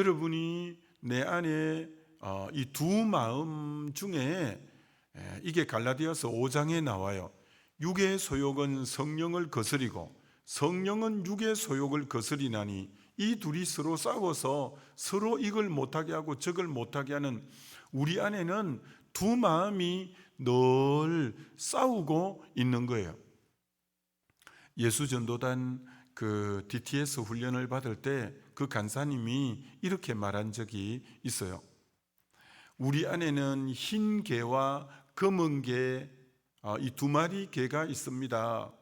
여러분이 내 안에 이 두 마음 중에 이게 갈라디아서 5장에 나와요. 육의 소욕은 성령을 거스리고 성령은 육의 소욕을 거스리나니 이 둘이 서로 싸워서 서로 이걸 못하게 하고 저걸 못하게 하는, 우리 안에는 두 마음이 늘 싸우고 있는 거예요. 예수전도단 그 DTS 훈련을 받을 때 그 간사님이 이렇게 말한 적이 있어요. 우리 안에는 흰 개와 검은 개, 이 두 마리 개가 있습니다.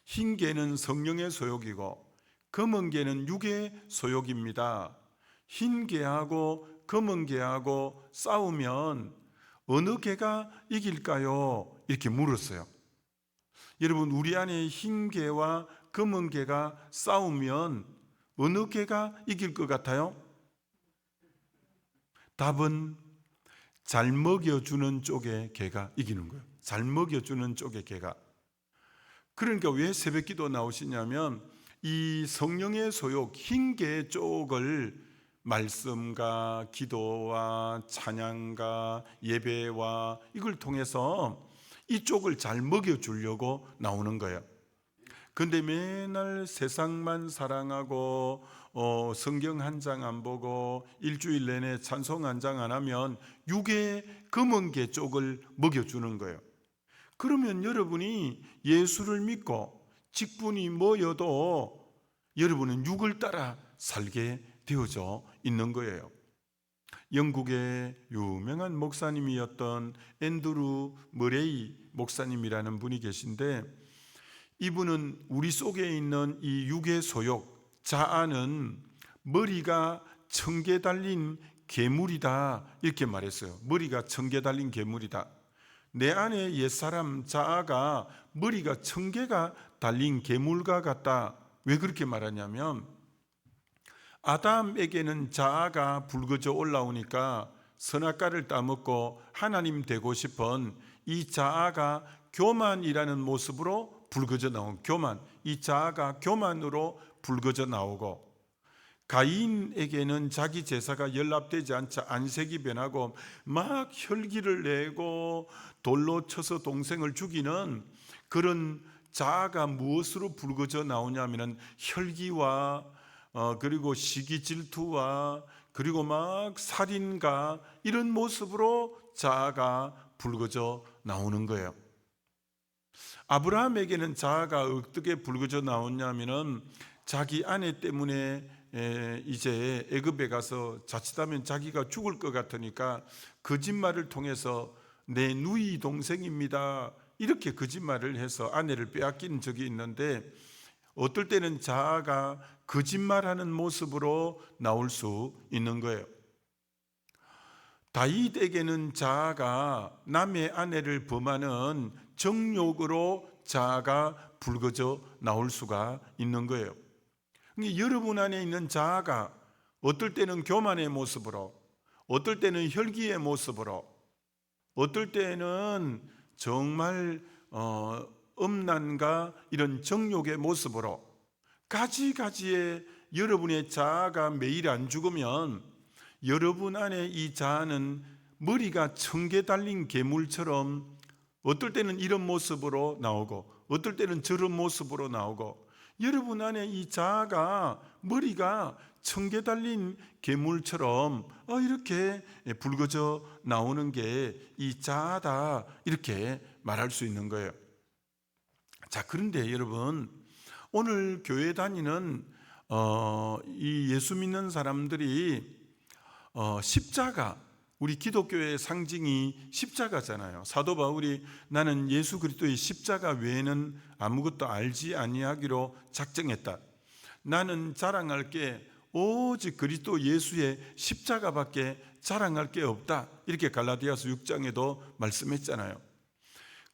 흰 개는 성령의 소욕이고 검은 개는 육의 소욕입니다. 흰 개하고 검은 개하고 싸우면 어느 개가 이길까요? 이렇게 물었어요. 여러분, 우리 안에 흰 개와 검은 개가 싸우면 어느 개가 이길 것 같아요? 답은 잘 먹여주는 쪽의 개가 이기는 거예요. 잘 먹여주는 쪽의 개가. 그러니까 왜 새벽기도 나오시냐면 이 성령의 소욕, 흰 개 쪽을 말씀과 기도와 찬양과 예배와 이걸 통해서 이쪽을 잘 먹여주려고 나오는 거예요. 근데 맨날 세상만 사랑하고 성경 한 장 안 보고 일주일 내내 찬송 한 장 안 하면 육의 검은 개 쪽을 먹여주는 거예요. 그러면 여러분이 예수를 믿고 직분이 뭐여도 여러분은 육을 따라 살게 되어져 있는 거예요. 영국의 유명한 목사님이었던 앤드루 머레이 목사님이라는 분이 계신데, 이분은 우리 속에 있는 이 육의 소욕, 자아는 머리가 1000개 달린 괴물이다 이렇게 말했어요. 머리가 1000개 달린 괴물이다. 내 안에 옛사람 자아가 머리가 1000개가 달린 괴물과 같다. 왜 그렇게 말하냐면 아담에게는 자아가 붉어져 올라오니까 선악과를 따먹고 하나님 되고 싶은 이 자아가 교만이라는 모습으로 붉어져 나온 교만, 이 자아가 교만으로 붉어져 나오고, 가인에게는 자기 제사가 연락되지 않자 안색이 변하고 막 혈기를 내고 돌로 쳐서 동생을 죽이는 그런 자아가 무엇으로 붉어져 나오냐면 혈기와 그리고 시기 질투와 그리고 막 살인과 이런 모습으로 자아가 붉어져 나오는 거예요. 아브라함에게는 자아가 어떻게 붉어져 나왔냐면은 자기 아내 때문에 이제 애굽에 가서 자칫하면 자기가 죽을 것 같으니까 거짓말을 통해서 내 누이 동생입니다 이렇게 거짓말을 해서 아내를 빼앗긴 적이 있는데, 어떨 때는 자아가 거짓말하는 모습으로 나올 수 있는 거예요. 다윗에게는 자아가 남의 아내를 범하는 정욕으로 자아가 붉어져 나올 수가 있는 거예요. 그러니까 여러분 안에 있는 자아가 어떨 때는 교만의 모습으로, 어떨 때는 혈기의 모습으로, 어떨 때는 정말 음란과 이런 정욕의 모습으로 가지가지의 여러분의 자아가 매일 안 죽으면 여러분 안에 이 자아는 머리가 1000개 달린 괴물처럼 어떨 때는 이런 모습으로 나오고 어떨 때는 저런 모습으로 나오고, 여러분 안에 이 자아가 머리가 1000개 달린 괴물처럼 이렇게 붉어져 나오는 게 이 자아다 이렇게 말할 수 있는 거예요. 자, 그런데 여러분, 오늘 교회 다니는 이 예수 믿는 사람들이 십자가, 우리 기독교의 상징이 십자가잖아요. 사도 바울이 나는 예수 그리스도의 십자가 외에는 아무것도 알지 아니하기로 작정했다. 나는 자랑할 게 오직 그리스도 예수의 십자가밖에 자랑할 게 없다. 이렇게 갈라디아서 6장에도 말씀했잖아요.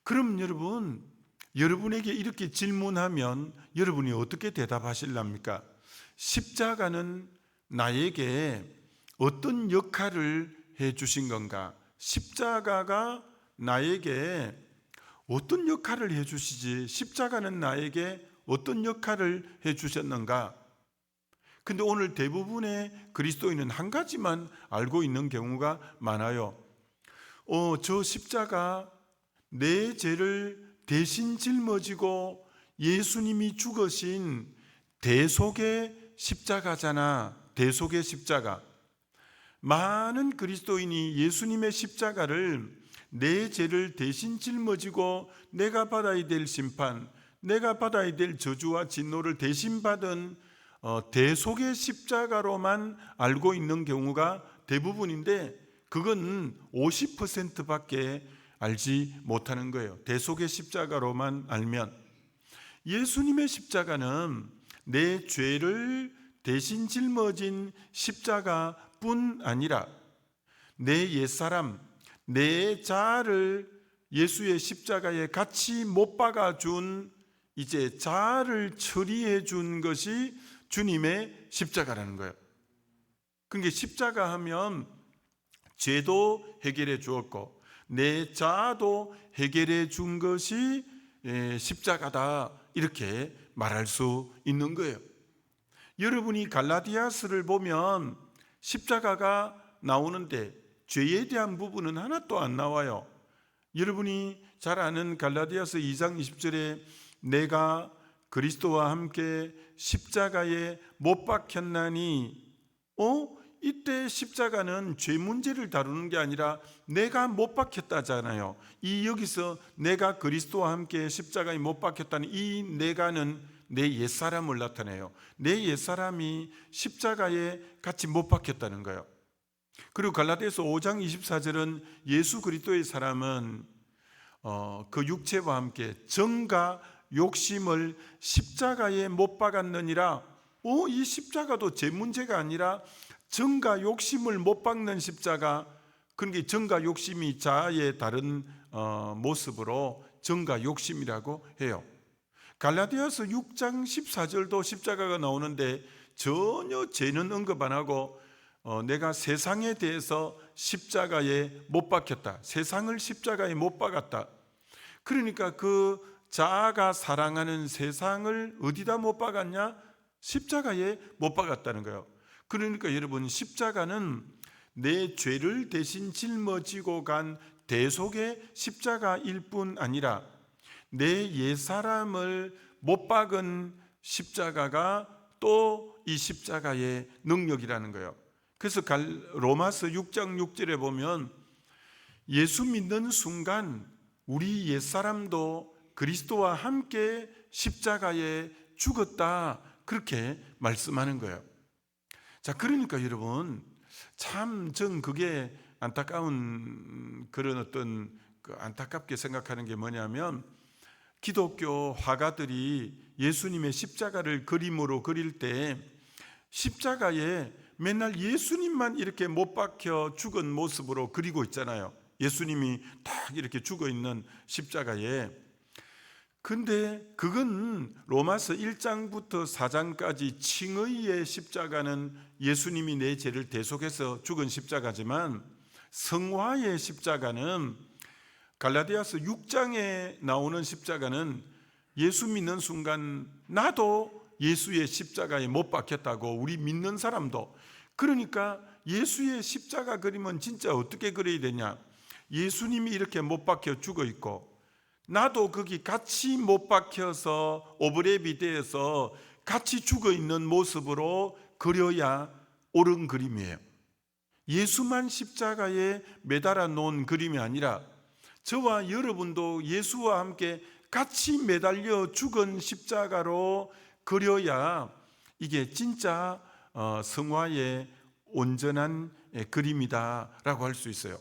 그럼 여러분, 여러분에게 이렇게 질문하면 여러분이 어떻게 대답하실랍니까? 십자가는 나에게 어떤 역할을 해주신 건가? 십자가가 나에게 어떤 역할을 해주시지? 십자가는 나에게 어떤 역할을 해주셨는가? 근데 오늘 대부분의 그리스도인은 한 가지만 알고 있는 경우가 많아요. 저 십자가 내 죄를 대신 짊어지고 예수님이 죽으신 대속의 십자가잖아. 대속의 십자가. 많은 그리스도인이 예수님의 십자가를 내 죄를 대신 짊어지고 내가 받아야 될 심판, 내가 받아야 될 저주와 진노를 대신 받은 대속의 십자가로만 알고 있는 경우가 대부분인데, 그건 50%밖에 알지 못하는 거예요. 대속의 십자가로만 알면. 예수님의 십자가는 내 죄를 대신 짊어진 십자가뿐 아니라 내 옛사람, 내 자아를 예수의 십자가에 같이 못 박아준, 이제 자아를 처리해 준 것이 주님의 십자가라는 거예요. 그러니까 십자가 하면 죄도 해결해 주었고 내 자아도 해결해 준 것이 십자가다, 이렇게 말할 수 있는 거예요. 여러분이 갈라디아서를 보면 십자가가 나오는데 죄에 대한 부분은 하나도 안 나와요. 여러분이 잘 아는 갈라디아서 2장 20절에 내가 그리스도와 함께 십자가에 못 박혔나니, 이때 십자가는 죄 문제를 다루는 게 아니라 내가 못 박혔다잖아요. 여기서 내가 그리스도와 함께 십자가에 못 박혔다는 이 내가는 내 옛사람을 나타내요. 내 옛사람이 십자가에 같이 못 박혔다는 거예요. 그리고 갈라디아서 5장 24절은 예수 그리스도의 사람은 그 육체와 함께 정과 욕심을 십자가에 못 박았느니라. 이 십자가도 제 문제가 아니라 정과 욕심을 못 박는 십자가. 그러니까 정과 욕심이 자아의 다른 모습으로 정과 욕심이라고 해요. 갈라디아서 6장 14절도 십자가가 나오는데 전혀 죄는 언급 안 하고 내가 세상에 대해서 십자가에 못 박혔다, 세상을 십자가에 못 박았다. 그러니까 그 자아가 사랑하는 세상을 어디다 못 박았냐? 십자가에 못 박았다는 거예요. 그러니까 여러분, 십자가는 내 죄를 대신 짊어지고 간 대속의 십자가일 뿐 아니라 내 옛사람을 못 박은 십자가가 또 이 십자가의 능력이라는 거예요. 그래서 로마서 6장 6절에 보면 예수 믿는 순간 우리 옛사람도 그리스도와 함께 십자가에 죽었다, 그렇게 말씀하는 거예요. 자, 그러니까 여러분, 참 전 그게 안타까운 그런 어떤 안타깝게 생각하는 게 뭐냐면, 기독교 화가들이 예수님의 십자가를 그림으로 그릴 때 십자가에 맨날 예수님만 이렇게 못 박혀 죽은 모습으로 그리고 있잖아요. 예수님이 딱 이렇게 죽어 있는 십자가에. 근데 그건 로마서 1장부터 4장까지 칭의의 십자가는 예수님이 내 죄를 대속해서 죽은 십자가지만, 성화의 십자가는 갈라디아서 6장에 나오는 십자가는 예수 믿는 순간 나도 예수의 십자가에 못 박혔다고, 우리 믿는 사람도. 그러니까 예수의 십자가 그림은 진짜 어떻게 그려야 되냐? 예수님이 이렇게 못 박혀 죽어 있고 나도 거기 같이 못 박혀서 오브랩이 되어서 같이 죽어 있는 모습으로 그려야 옳은 그림이에요. 예수만 십자가에 매달아 놓은 그림이 아니라 저와 여러분도 예수와 함께 같이 매달려 죽은 십자가로 그려야 이게 진짜 성화의 온전한 그림이다라고 할 수 있어요.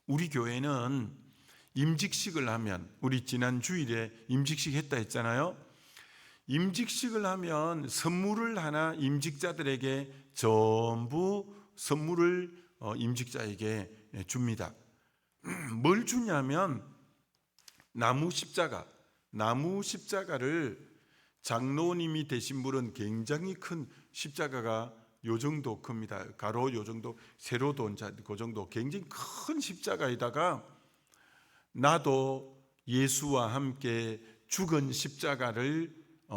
우리 교회는 임직식을 하면, 우리 지난 주일에 임직식 했다 했잖아요. 임직식을 하면 선물을 하나 임직자들에게 전부 선물을 임직자에게 줍니다. 뭘 주냐면 나무 십자가를, 장로님이 되신 분은 굉장히 큰 십자가가 요 정도 큽니다. 가로 요 정도, 세로도 그 정도, 굉장히 큰 십자가에다가 나도 예수와 함께 죽은 십자가를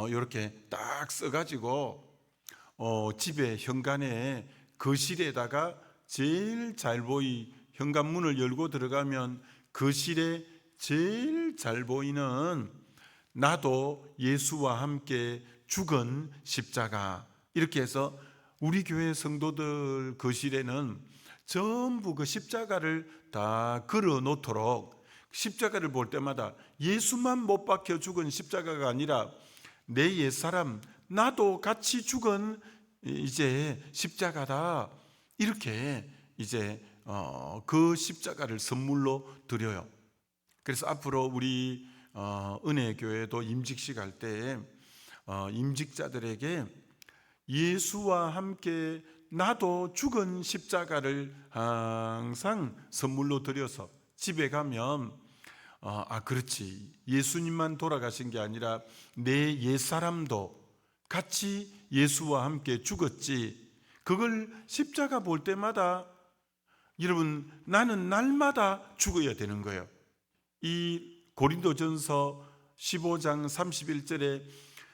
이렇게 딱 써가지고 집에 현관에 거실에다가 제일 잘 보이 현관문을 열고 들어가면 거실에 제일 잘 보이는 나도 예수와 함께 죽은 십자가, 이렇게 해서 우리 교회 성도들 거실에는 전부 그 십자가를 다 걸어 놓도록, 십자가를 볼 때마다 예수만 못 박혀 죽은 십자가가 아니라 내 옛사람 나도 같이 죽은 이제 십자가다, 이렇게 이제 그 십자가를 선물로 드려요. 그래서 앞으로 우리 은혜교회도 임직식 할 때 임직자들에게 예수와 함께 나도 죽은 십자가를 항상 선물로 드려서 집에 가면 그렇지, 예수님만 돌아가신 게 아니라 내 옛사람도 같이 예수와 함께 죽었지. 그걸 십자가 볼 때마다 여러분, 나는 날마다 죽어야 되는 거예요. 이 고린도전서 15장 31절에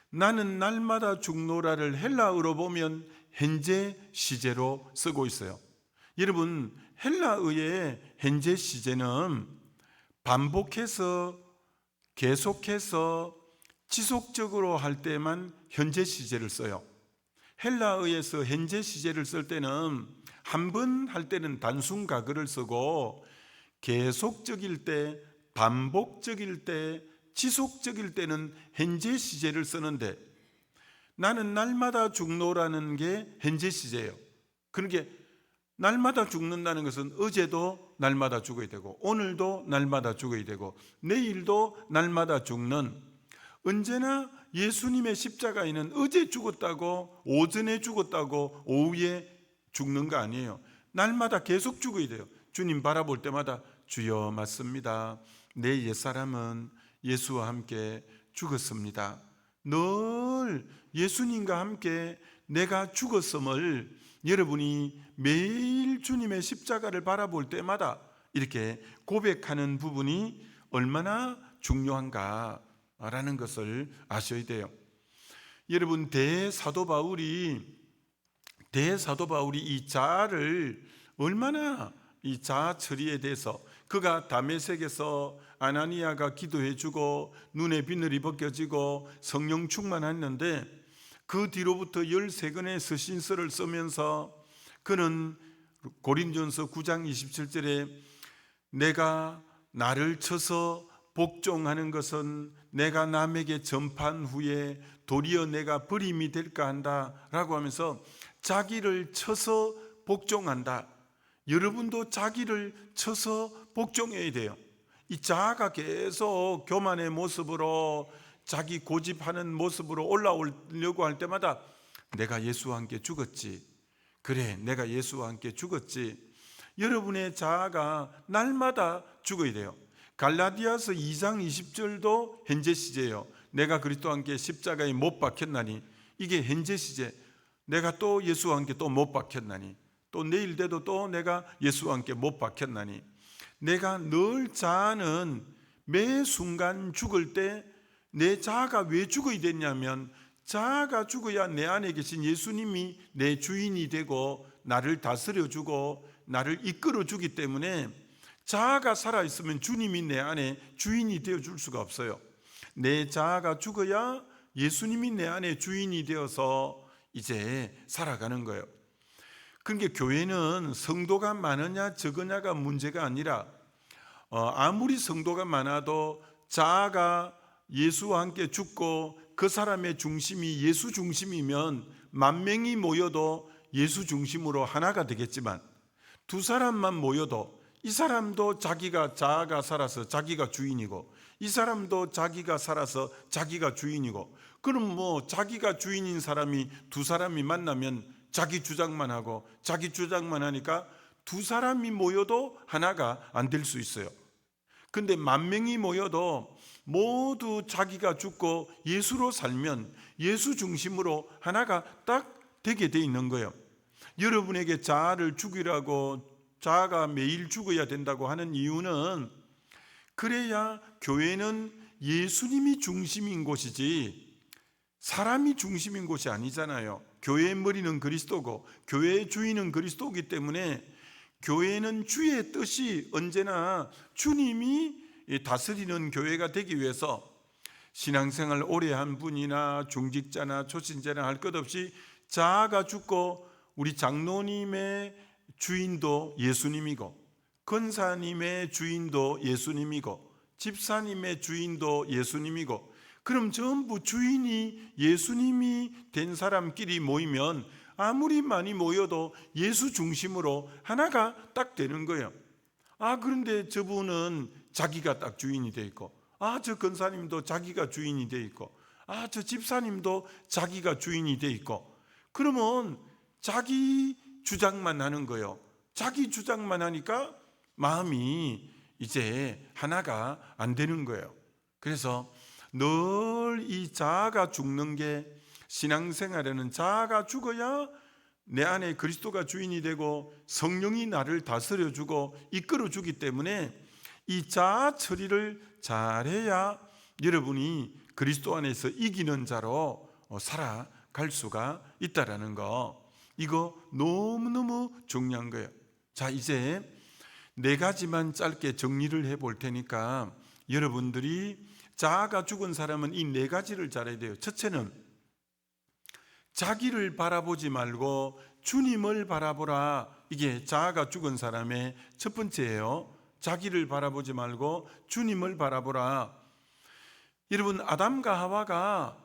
나는 날마다 죽노라를 헬라어로 보면 현재 시제로 쓰고 있어요. 여러분, 헬라어의 현재 시제는 반복해서 계속해서 지속적으로 할 때만 현재 시제를 써요. 헬라어에서 현재 시제를 쓸 때는 한 번 할 때는 단순 과거를 쓰고 계속적일 때, 반복적일 때, 지속적일 때는 현재 시제를 쓰는데, 나는 날마다 죽노라는 게 현재 시제예요. 그러니까 날마다 죽는다는 것은 어제도 날마다 죽어야 되고 오늘도 날마다 죽어야 되고 내일도 날마다 죽는, 언제나 예수님의 십자가에는 어제 죽었다고, 오전에 죽었다고, 오후에 죽는 거 아니에요. 날마다 계속 죽어야 돼요. 주님 바라볼 때마다 주여 맞습니다. 내 옛사람은 예수와 함께 죽었습니다. 늘 예수님과 함께 내가 죽었음을 여러분이 매일 주님의 십자가를 바라볼 때마다 이렇게 고백하는 부분이 얼마나 중요한가라는 것을 아셔야 돼요. 여러분, 대사도 바울이 이 자아를 얼마나, 이 자아 처리에 대해서, 그가 다메섹에서 아나니아가 기도해주고 눈에 비늘이 벗겨지고 성령 충만했는데 그 뒤로부터 13권의 서신서를 쓰면서 그는 고린도전서 9장 27절에 내가 나를 쳐서 복종하는 것은 내가 남에게 전파한 후에 도리어 내가 버림이 될까 한다 라고 하면서 자기를 쳐서 복종한다. 여러분도 자기를 쳐서 복종해야 돼요. 이 자아가 계속 교만의 모습으로, 자기 고집하는 모습으로 올라오려고 할 때마다 내가 예수와 함께 죽었지. 그래, 내가 예수와 함께 죽었지. 여러분의 자아가 날마다 죽어야 돼요. 갈라디아서 2장 20절도 현재 시제예요. 내가 그리스도와 함께 십자가에 못 박혔나니, 이게 현재 시제. 내가 또 예수와 함께 또 못 박혔나니, 또 내일 돼도 또 내가 예수와 함께 못 박혔나니, 내가 늘 자아는 매 순간 죽을 때 내 자아가 왜 죽어야 되냐면, 자아가 죽어야 내 안에 계신 예수님이 내 주인이 되고 나를 다스려주고 나를 이끌어주기 때문에, 자아가 살아있으면 주님이 내 안에 주인이 되어줄 수가 없어요. 내 자아가 죽어야 예수님이 내 안에 주인이 되어서 이제 살아가는 거예요. 그러니까 교회는 성도가 많으냐 적으냐가 문제가 아니라, 아무리 성도가 많아도 자아가 예수와 함께 죽고 그 사람의 중심이 예수 중심이면 만 명이 모여도 예수 중심으로 하나가 되겠지만, 두 사람만 모여도 이 사람도 자아가 살아서 자기가 주인이고 이 사람도 자기가 살아서 자기가 주인이고, 그럼 자기가 주인인 사람이 두 사람이 만나면 자기 주장만 하고 자기 주장만 하니까 두 사람이 모여도 하나가 안 될 수 있어요. 근데 만 명이 모여도 모두 자기가 죽고 예수로 살면 예수 중심으로 하나가 딱 되게 돼 있는 거예요. 여러분에게 자아를 죽이라고, 자아가 매일 죽어야 된다고 하는 이유는, 그래야 교회는 예수님이 중심인 곳이지 사람이 중심인 곳이 아니잖아요. 교회의 머리는 그리스도고 교회의 주인은 그리스도이기 때문에 교회는 주의 뜻이 언제나 주님이 다스리는 교회가 되기 위해서 신앙생활 오래 한 분이나 중직자나 초신자나 할 것 없이 자아가 죽고 우리 장로님의 주인도 예수님이고 권사님의 주인도 예수님이고 집사님의 주인도 예수님이고 그럼 전부 주인이 예수님이 된 사람끼리 모이면 아무리 많이 모여도 예수 중심으로 하나가 딱 되는 거예요. 그런데 저분은 자기가 딱 주인이 돼 있고 저 권사님도 자기가 주인이 돼 있고 저 집사님도 자기가 주인이 돼 있고 그러면 자기 주장만 하는 거예요. 자기 주장만 하니까 마음이 이제 하나가 안 되는 거예요. 그래서 늘 이 자아가 죽는 게 신앙생활에는 자아가 죽어야 내 안에 그리스도가 주인이 되고 성령이 나를 다스려주고 이끌어주기 때문에 이 자아 처리를 잘해야 여러분이 그리스도 안에서 이기는 자로 살아갈 수가 있다라는 거, 이거 너무너무 중요한 거예요. 자, 이제 4가지만 짧게 정리를 해볼 테니까 여러분들이 자아가 죽은 사람은 이 4가지를 잘해야 돼요. 첫째는 자기를 바라보지 말고 주님을 바라보라. 이게 자아가 죽은 사람의 첫 번째예요. 자기를 바라보지 말고 주님을 바라보라. 여러분, 아담과 하와가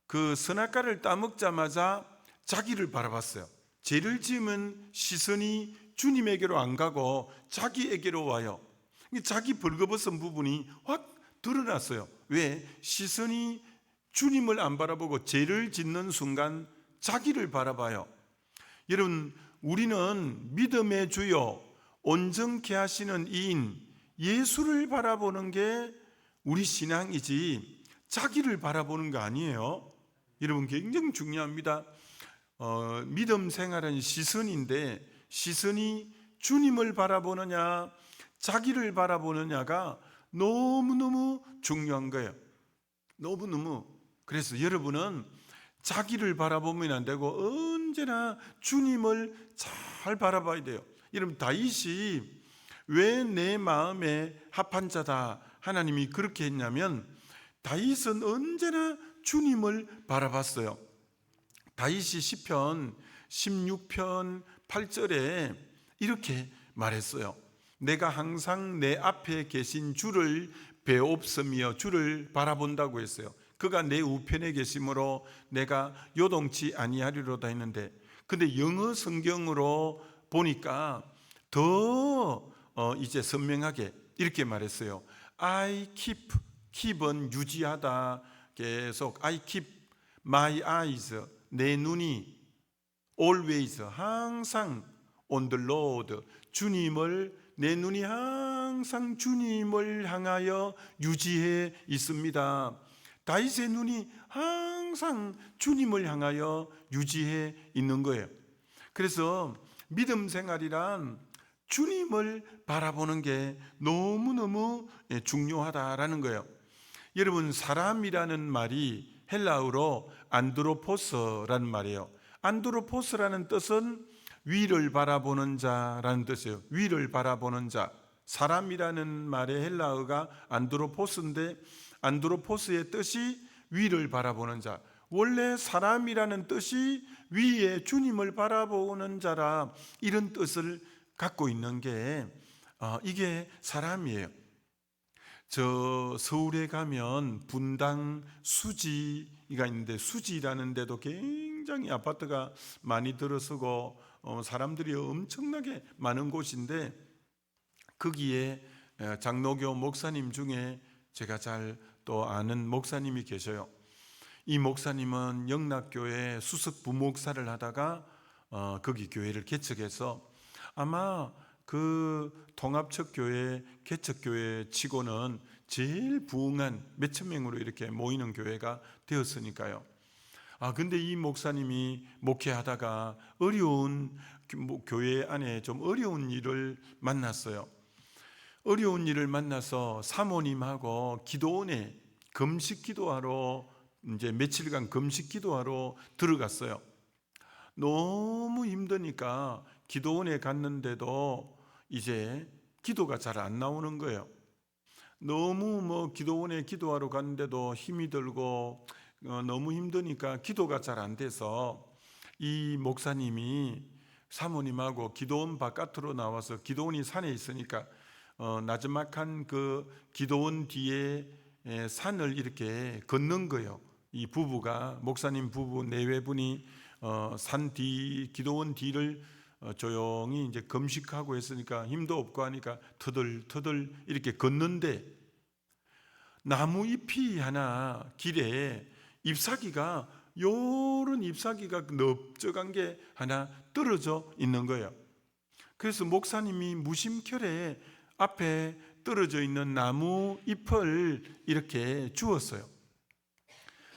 그 선악과를 따먹자마자 자기를 바라봤어요. 죄를 지으면 시선이 주님에게로 안 가고 자기에게로 와요. 자기 벌거벗은 부분이 확 드러났어요. 왜? 시선이 주님을 안 바라보고 죄를 짓는 순간 자기를 바라봐요. 여러분, 우리는 믿음의 주요 온전케 하시는 이인 예수를 바라보는 게 우리 신앙이지 자기를 바라보는 거 아니에요. 여러분, 굉장히 중요합니다. 믿음 생활은 시선인데 시선이 주님을 바라보느냐 자기를 바라보느냐가 너무너무 중요한 거예요. 너무너무. 그래서 여러분은 자기를 바라보면 안 되고 언제나 주님을 잘 바라봐야 돼요. 여러분, 다윗이 왜 내 마음에 합한 자다 하나님이 그렇게 했냐면 다윗은 언제나 주님을 바라봤어요. 다윗이 시편 16편 8절에 이렇게 말했어요. 내가 항상 내 앞에 계신 주를 배옵으며 주를 바라본다고 했어요. 그가 내 우편에 계심으로 내가 요동치 아니하리로다 했는데, 근데 영어 성경으로 보니까 더 이제 선명하게 이렇게 말했어요. I keep은 유지하다. 계속 I keep my eyes, 내 눈이 always, 항상 on the Lord, 주님을, 내 눈이 항상 주님을 향하여 유지해 있습니다. 다윗의 눈이 항상 주님을 향하여 유지해 있는 거예요. 그래서 믿음 생활이란 주님을 바라보는 게 너무너무 중요하다라는 거예요. 여러분, 사람이라는 말이 헬라어로 안드로포스라는 말이에요. 안드로포스라는 뜻은 위를 바라보는 자라는 뜻이에요. 위를 바라보는 자. 사람이라는 말의 헬라어가 안드로포스인데 안드로포스의 뜻이 위를 바라보는 자. 원래 사람이라는 뜻이 위에 주님을 바라보는 자라, 이런 뜻을 갖고 있는 게 이게 사람이에요. 저 서울에 가면 분당 수지가 있는데, 수지라는 데도 굉장히 아파트가 많이 들어서고 사람들이 엄청나게 많은 곳인데, 거기에 장로교 목사님 중에 제가 잘 또 아는 목사님이 계셔요. 이 목사님은 영락교회 수석 부목사를 하다가 거기 교회를 개척해서 아마 그 통합척교회 개척교회 치고는 제일 부흥한 몇천 명으로 이렇게 모이는 교회가 되었으니까요. 근데 이 목사님이 목회하다가 어려운 교회 안에 좀 어려운 일을 만났어요. 어려운 일을 만나서 사모님하고 기도원에 금식 기도하러, 이제 며칠간 금식 기도하러 들어갔어요. 너무 힘드니까 기도원에 갔는데도 이제 기도가 잘 안 나오는 거예요. 너무 기도원에 기도하러 갔는데도 힘이 들고 너무 힘드니까 기도가 잘 안 돼서 이 목사님이 사모님하고 기도원 바깥으로 나와서, 기도원이 산에 있으니까 나지막한 그 기도원 뒤에 산을 이렇게 걷는 거예요. 이 부부가, 목사님 부부 내외분이 산 뒤, 기도원 뒤를 조용히 이제 금식하고 했으니까 힘도 없고 하니까 터덜터덜 이렇게 걷는데, 나무 잎이 하나 길에 잎사귀가, 요런 잎사귀가 넓적한 게 하나 떨어져 있는 거예요. 그래서 목사님이 무심결에 앞에 떨어져 있는 나무 잎을 이렇게 주었어요.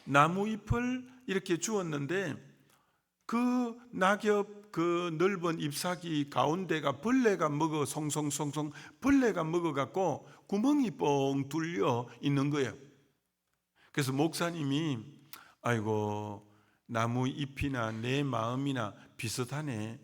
나무 잎을 이렇게 주었는데 그 낙엽, 그 넓은 잎사귀 가운데가 벌레가 먹어, 송송송송 벌레가 먹어갖고 구멍이 뻥 뚫려 있는 거예요. 그래서 목사님이 아이고, 나무 잎이나 내 마음이나 비슷하네.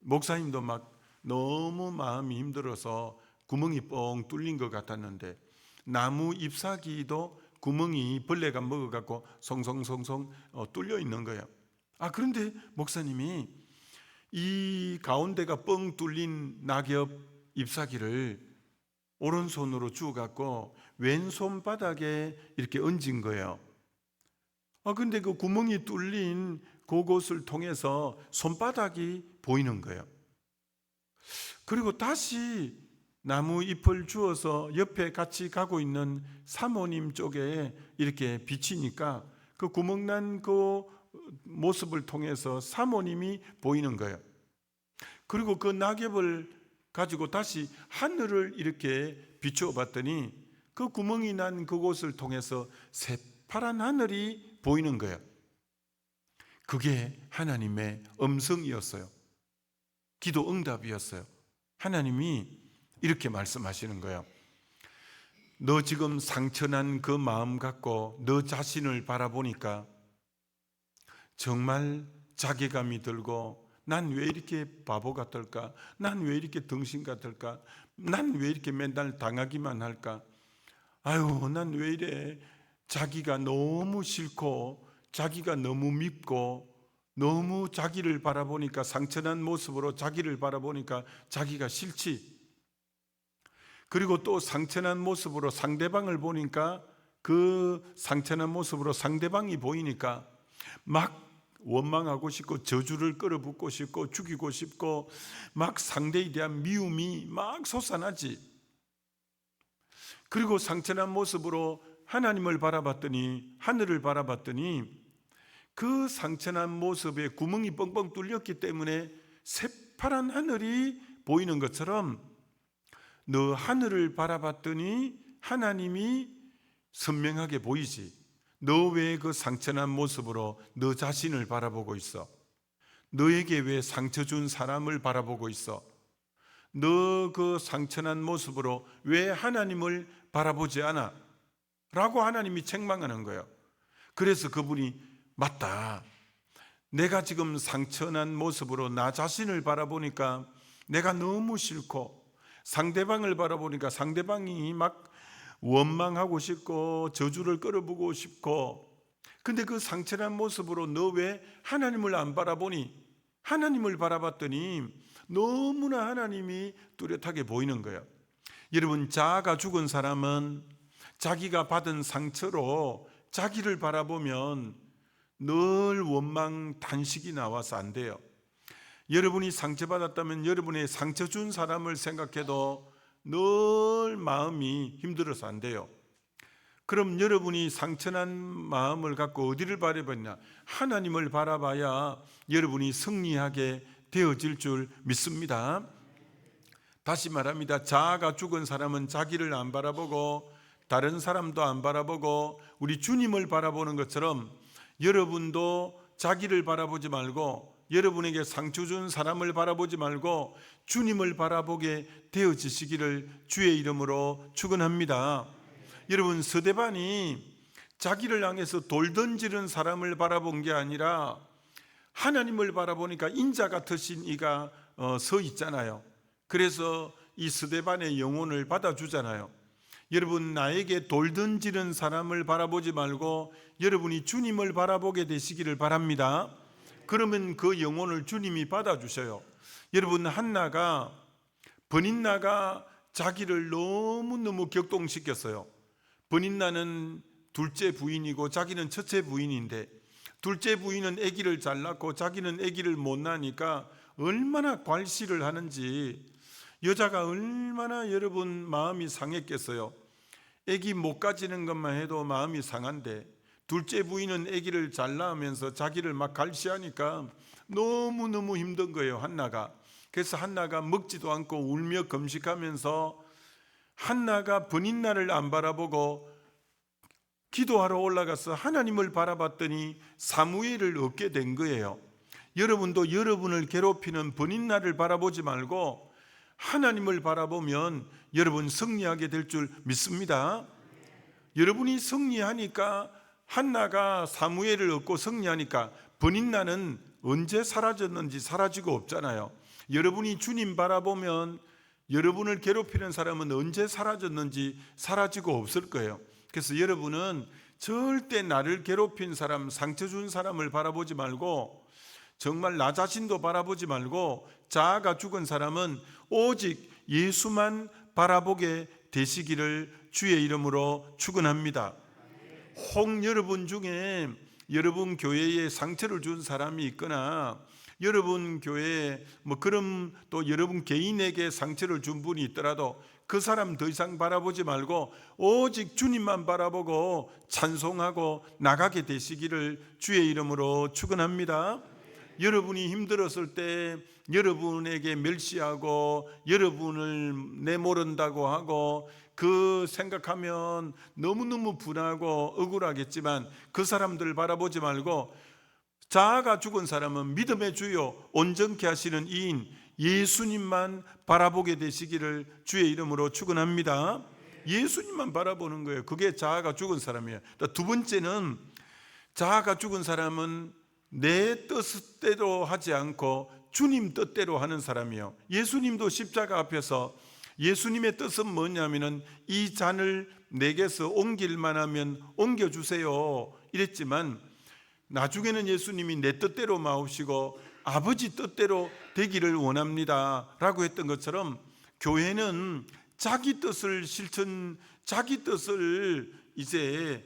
목사님도 막 너무 마음이 힘들어서 구멍이 뻥 뚫린 것 같았는데, 나무 잎사귀도 구멍이 벌레가 먹어갖고 송송송송 뚫려 있는 거예요. 그런데 목사님이 이 가운데가 뻥 뚫린 낙엽 잎사귀를 오른손으로 주워갖고 왼손 바닥에 이렇게 얹은 거예요. 근데 그 구멍이 뚫린 그곳을 통해서 손바닥이 보이는 거예요. 그리고 다시 나무 잎을 주어서 옆에 같이 가고 있는 사모님 쪽에 이렇게 비치니까 그 구멍난 그 모습을 통해서 사모님이 보이는 거예요. 그리고 그 낙엽을 가지고 다시 하늘을 이렇게 비추어 봤더니 그 구멍이 난 그곳을 통해서 새파란 하늘이 보이는 거예요. 그게 하나님의 음성이었어요. 기도 응답이었어요. 하나님이 이렇게 말씀하시는 거예요. 너 지금 상처난 그 마음 갖고 너 자신을 바라보니까 정말 자괴감이 들고, 난 왜 이렇게 바보 같을까? 난 왜 이렇게 덩신 같을까? 난 왜 이렇게 맨날 당하기만 할까? 아유, 난 왜 이래? 자기가 너무 싫고, 자기가 너무 밉고, 너무 자기를 바라보니까, 상처난 모습으로 자기를 바라보니까 자기가 싫지. 그리고 또 상처난 모습으로 상대방을 보니까, 그 상처난 모습으로 상대방이 보이니까 막 원망하고 싶고, 저주를 끌어붓고 싶고, 죽이고 싶고, 막 상대에 대한 미움이 막 솟아나지. 그리고 상처난 모습으로 하나님을 바라봤더니, 하늘을 바라봤더니 그 상처난 모습에 구멍이 뻥뻥 뚫렸기 때문에 새파란 하늘이 보이는 것처럼, 너 하늘을 바라봤더니 하나님이 선명하게 보이지. 너 왜 그 상처난 모습으로 너 자신을 바라보고 있어? 너에게 왜 상처 준 사람을 바라보고 있어? 너 그 상처난 모습으로 왜 하나님을 바라보지 않아? 라고 하나님이 책망하는 거예요. 그래서 그분이, 맞다, 내가 지금 상처난 모습으로 나 자신을 바라보니까 내가 너무 싫고, 상대방을 바라보니까 상대방이 막 원망하고 싶고 저주를 끌어보고 싶고, 근데 그 상처난 모습으로 너 왜 하나님을 안 바라보니? 하나님을 바라봤더니 너무나 하나님이 뚜렷하게 보이는 거예요. 여러분, 자아가 죽은 사람은 자기가 받은 상처로 자기를 바라보면 늘 원망, 탄식이 나와서 안 돼요. 여러분이 상처받았다면 여러분의 상처 준 사람을 생각해도 늘 마음이 힘들어서 안 돼요. 그럼 여러분이 상처난 마음을 갖고 어디를 바라봤냐? 하나님을 바라봐야 여러분이 승리하게 되어질 줄 믿습니다. 다시 말합니다. 자아가 죽은 사람은 자기를 안 바라보고 다른 사람도 안 바라보고 우리 주님을 바라보는 것처럼, 여러분도 자기를 바라보지 말고, 여러분에게 상처 준 사람을 바라보지 말고 주님을 바라보게 되어지시기를 주의 이름으로 축원합니다. 여러분, 서대반이 자기를 향해서 돌 던지는 사람을 바라본 게 아니라 하나님을 바라보니까 인자 같으신 이가 서 있잖아요. 그래서 이 스데반의 영혼을 받아주잖아요. 여러분, 나에게 돌 던지는 사람을 바라보지 말고 여러분이 주님을 바라보게 되시기를 바랍니다. 그러면 그 영혼을 주님이 받아주셔요. 여러분, 한나가 버닌나가 자기를 너무너무 격동시켰어요. 버닌나는 둘째 부인이고 자기는 첫째 부인인데, 둘째 부인은 아기를 잘 낳고 자기는 아기를 못 낳으니까 얼마나 괄시를 하는지, 여자가 얼마나 여러분 마음이 상했겠어요. 아기 못 가지는 것만 해도 마음이 상한데, 둘째 부인은 아기를 잘 낳으면서 자기를 막 갈시하니까 너무너무 힘든 거예요, 한나가. 그래서 한나가 먹지도 않고 울며 금식하면서, 한나가 버닌나를 안 바라보고 기도하러 올라가서 하나님을 바라봤더니 사무엘을 얻게 된 거예요. 여러분도 여러분을 괴롭히는 버닌나를 바라보지 말고 하나님을 바라보면 여러분 승리하게 될 줄 믿습니다. 여러분이 승리하니까, 한나가 사무엘을 얻고 승리하니까 버닌나는 언제 사라졌는지 사라지고 없잖아요. 여러분이 주님 바라보면 여러분을 괴롭히는 사람은 언제 사라졌는지 사라지고 없을 거예요. 그래서 여러분은 절대 나를 괴롭힌 사람, 상처 준 사람을 바라보지 말고, 정말 나 자신도 바라보지 말고, 자아가 죽은 사람은 오직 예수만 바라보게 되시기를 주의 이름으로 축원합니다. 혹 여러분 중에 여러분 교회에 상처를 준 사람이 있거나, 여러분 교회에 그럼 또 여러분 개인에게 상처를 준 분이 있더라도 그 사람 더 이상 바라보지 말고 오직 주님만 바라보고 찬송하고 나가게 되시기를 주의 이름으로 축원합니다. 여러분이 힘들었을 때 여러분에게 멸시하고 여러분을 내모른다고 하고 그 생각하면 너무너무 분하고 억울하겠지만, 그 사람들을 바라보지 말고 자아가 죽은 사람은 믿음의 주요 온전케 하시는 이인 예수님만 바라보게 되시기를 주의 이름으로 축원합니다. 예수님만 바라보는 거예요. 그게 자아가 죽은 사람이에요. 두 번째는, 자아가 죽은 사람은 내 뜻대로 하지 않고 주님 뜻대로 하는 사람이에요. 예수님도 십자가 앞에서 예수님의 뜻은 뭐냐면은 이 잔을 내게서 옮길만 하면 옮겨주세요 이랬지만, 나중에는 예수님이 내 뜻대로 마옵시고 아버지 뜻대로 되기를 원합니다 라고 했던 것처럼, 교회는 자기 뜻을 자기 뜻을 이제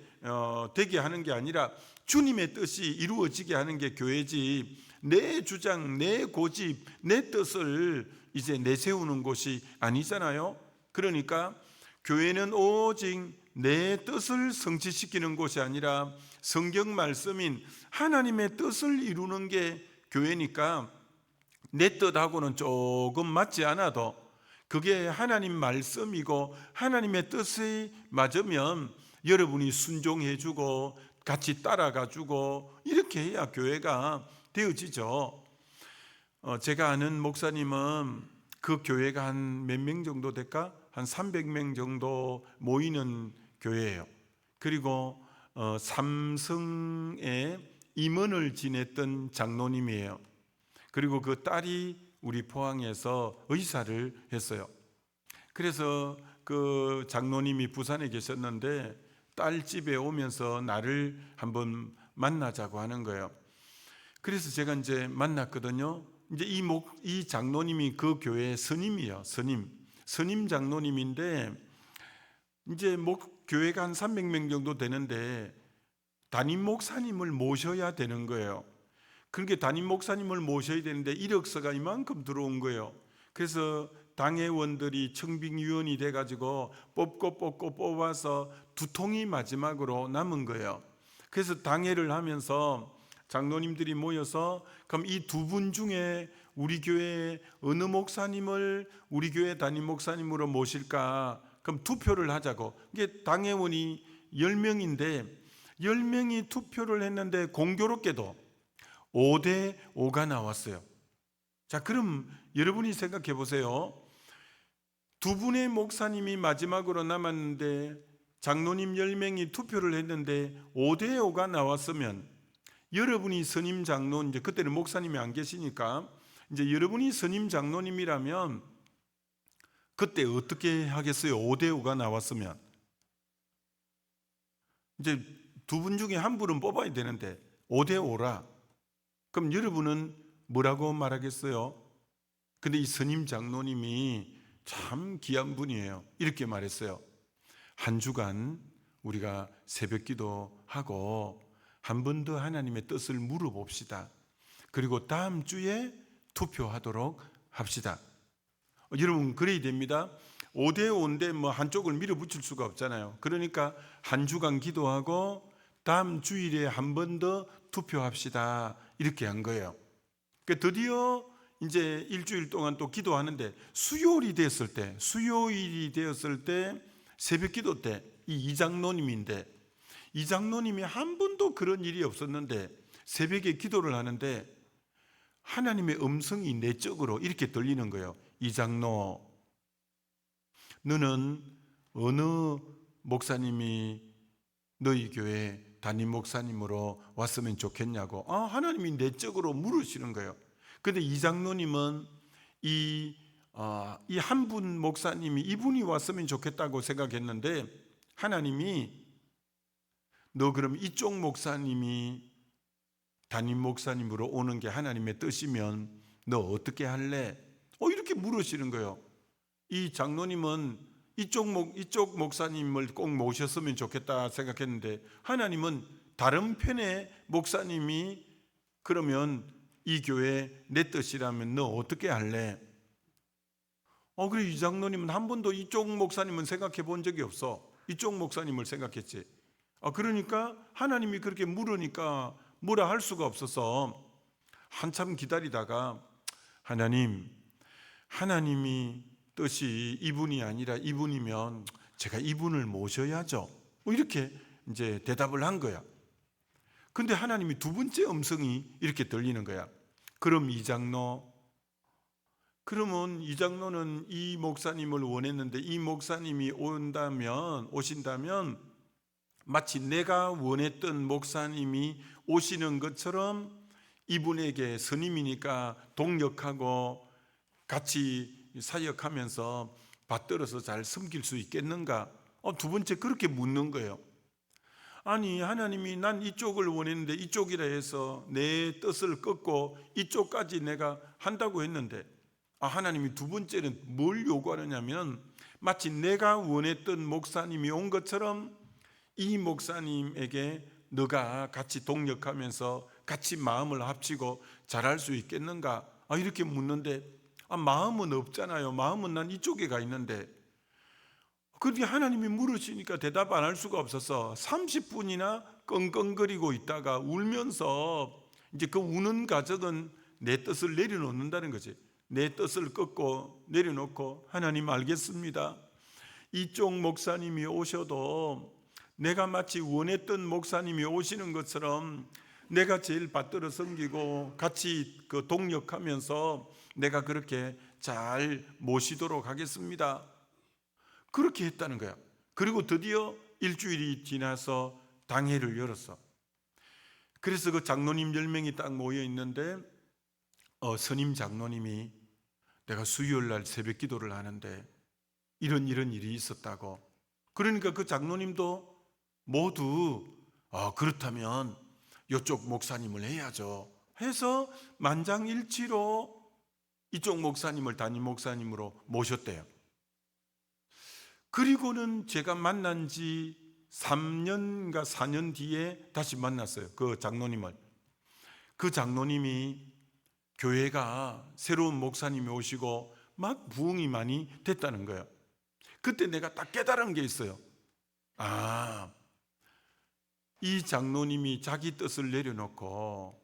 되게 하는 게 아니라 주님의 뜻이 이루어지게 하는 게 교회지, 내 주장, 내 고집, 내 뜻을 이제 내세우는 곳이 아니잖아요. 그러니까 교회는 오직 내 뜻을 성취시키는 곳이 아니라 성경 말씀인 하나님의 뜻을 이루는 게 교회니까, 내 뜻하고는 조금 맞지 않아도 그게 하나님 말씀이고 하나님의 뜻이 맞으면 여러분이 순종해주고 같이 따라가주고 이렇게 해야 교회가 되어지죠. 제가 아는 목사님은 그 교회가 한 몇 명 정도 될까? 한 300명 정도 모이는 교회예요. 그리고 삼성에 임원을 지냈던 장로님이에요. 그리고 그 딸이 우리 포항에서 의사를 했어요. 그래서 그 장로님이 부산에 계셨는데 딸 집에 오면서 나를 한번 만나자고 하는 거예요. 그래서 제가 이제 만났거든요. 이제 이 장로님이 그 교회의 스님이에요. 스님 장로님인데, 이제 교회가 한 300명 정도 되는데 담임 목사님을 모셔야 되는 거예요. 그러니까 담임 목사님을 모셔야 되는데 이력서가 이만큼 들어온 거예요. 그래서 당회원들이 청빙위원이 돼가지고 뽑고 뽑아서 2통이 마지막으로 남은 거예요. 그래서 당회를 하면서 장로님들이 모여서, 그럼 이 2분 중에 우리 교회에 어느 목사님을 우리 교회 담임 목사님으로 모실까? 그럼 투표를 하자고. 이게 당회원이 10명인데 10명이 투표를 했는데 공교롭게도 5대 5가 나왔어요. 자, 그럼 여러분이 생각해 보세요. 2분의 목사님이 마지막으로 남았는데 장로님 10명이 투표를 했는데 5대 5가 나왔으면 여러분이 선임 장로님, 이제 그때는 목사님이 안 계시니까 이제 여러분이 선임 장로님이라면 그때 어떻게 하겠어요? 5대5가 나왔으면 이제 두 분 중에 한 분은 뽑아야 되는데 5대5라. 그럼 여러분은 뭐라고 말하겠어요? 근데 이 선임 장로님이 참 귀한 분이에요. 이렇게 말했어요. 한 주간 우리가 새벽 기도하고 한 번 더 하나님의 뜻을 물어봅시다. 그리고 다음 주에 투표하도록 합시다. 여러분 그래야 됩니다. 5대5인데 뭐 한쪽을 밀어붙일 수가 없잖아요. 그러니까 한 주간 기도하고 다음 주일에 한 번 더 투표합시다. 이렇게 한 거예요. 그러니까 드디어 이제 일주일 동안 또 기도하는데 수요일이 되었을 때 새벽 기도 때 이 이장로님인데 이장로님이 한 번도 그런 일이 없었는데 새벽에 기도를 하는데 하나님의 음성이 내적으로 이렇게 들리는 거예요. 이장로, 너는 어느 목사님이 너희 교회 담임 목사님으로 왔으면 좋겠냐고 하나님이 내적으로 물으시는 거예요. 근데 이장로님은 이 한 분 목사님이 이분이 왔으면 좋겠다고 생각했는데 하나님이 너 그럼 이쪽 목사님이 담임 목사님으로 오는 게 하나님의 뜻이면 너 어떻게 할래? 이렇게 물으시는 거예요. 이 장로님은 이쪽 목사님을 꼭 모셨으면 좋겠다 생각했는데 하나님은 다른 편의 목사님이 그러면 이 교회 내 뜻이라면 너 어떻게 할래? 그래 이 장로님은 한 번도 이쪽 목사님은 생각해 본 적이 없어. 이쪽 목사님을 생각했지. 그러니까 하나님이 그렇게 물으니까 뭐라 할 수가 없어서 한참 기다리다가 하나님이 뜻이 이분이 아니라 이분이면 제가 이분을 모셔야죠. 이렇게 이제 대답을 한 거야. 근데 하나님이 두 번째 음성이 이렇게 들리는 거야. 그러면 이 장로는 이 목사님을 원했는데 이 목사님이 오신다면 마치 내가 원했던 목사님이 오시는 것처럼 이분에게 선임이니까 동력하고 같이 사역하면서 받들어서 잘 섬길 수 있겠는가? 두 번째 그렇게 묻는 거예요. 아니 하나님이 난 이쪽을 원했는데 이쪽이라 해서 내 뜻을 꺾고 이쪽까지 내가 한다고 했는데 하나님이 두 번째는 뭘 요구하느냐면 마치 내가 원했던 목사님이 온 것처럼 이 목사님에게 너가 같이 동력하면서 같이 마음을 합치고 잘할 수 있겠는가? 이렇게 묻는데 마음은 없잖아요. 마음은 난 이쪽에 가 있는데 그렇게 하나님이 물으시니까 대답 안 할 수가 없어서 30분이나 끙끙거리고 있다가 울면서 이제 그 우는 가정은 내 뜻을 내려놓는다는 거지. 내 뜻을 꺾고 내려놓고 하나님 알겠습니다. 이쪽 목사님이 오셔도 내가 마치 원했던 목사님이 오시는 것처럼 내가 제일 받들어 섬기고 같이 그 동력하면서 내가 그렇게 잘 모시도록 하겠습니다. 그렇게 했다는 거야. 그리고 드디어 일주일이 지나서 당회를 열었어. 그래서 그 장로님 10명이 딱 모여 있는데 선임 장로님이 내가 수요일 날 새벽 기도를 하는데 이런 일이 있었다고. 그러니까 그 장로님도 모두 그렇다면 이쪽 목사님을 해야죠 해서 만장일치로 이쪽 목사님을 담임 목사님으로 모셨대요. 그리고는 제가 만난 지 3년인가 4년 뒤에 다시 만났어요. 그 장로님을. 그 장로님이 교회가 새로운 목사님이 오시고 막 부흥이 많이 됐다는 거예요. 그때 내가 딱 깨달은 게 있어요. 이 장로님이 자기 뜻을 내려놓고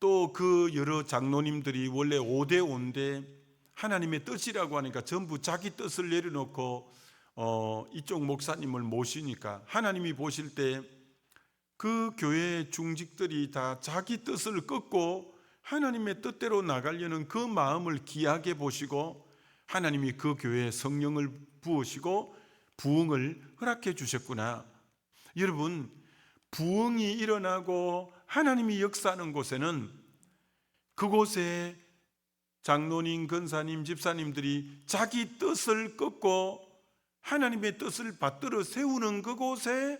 또 그 여러 장로님들이 원래 5대5인데 하나님의 뜻이라고 하니까 전부 자기 뜻을 내려놓고 이쪽 목사님을 모시니까 하나님이 보실 때 그 교회 중직들이 다 자기 뜻을 꺾고 하나님의 뜻대로 나가려는 그 마음을 귀하게 보시고 하나님이 그 교회에 성령을 부으시고 부흥을 허락해 주셨구나. 여러분 부흥이 일어나고 하나님이 역사하는 곳에는 그곳에 장로님, 권사님, 집사님들이 자기 뜻을 꺾고 하나님의 뜻을 받들어 세우는 그곳에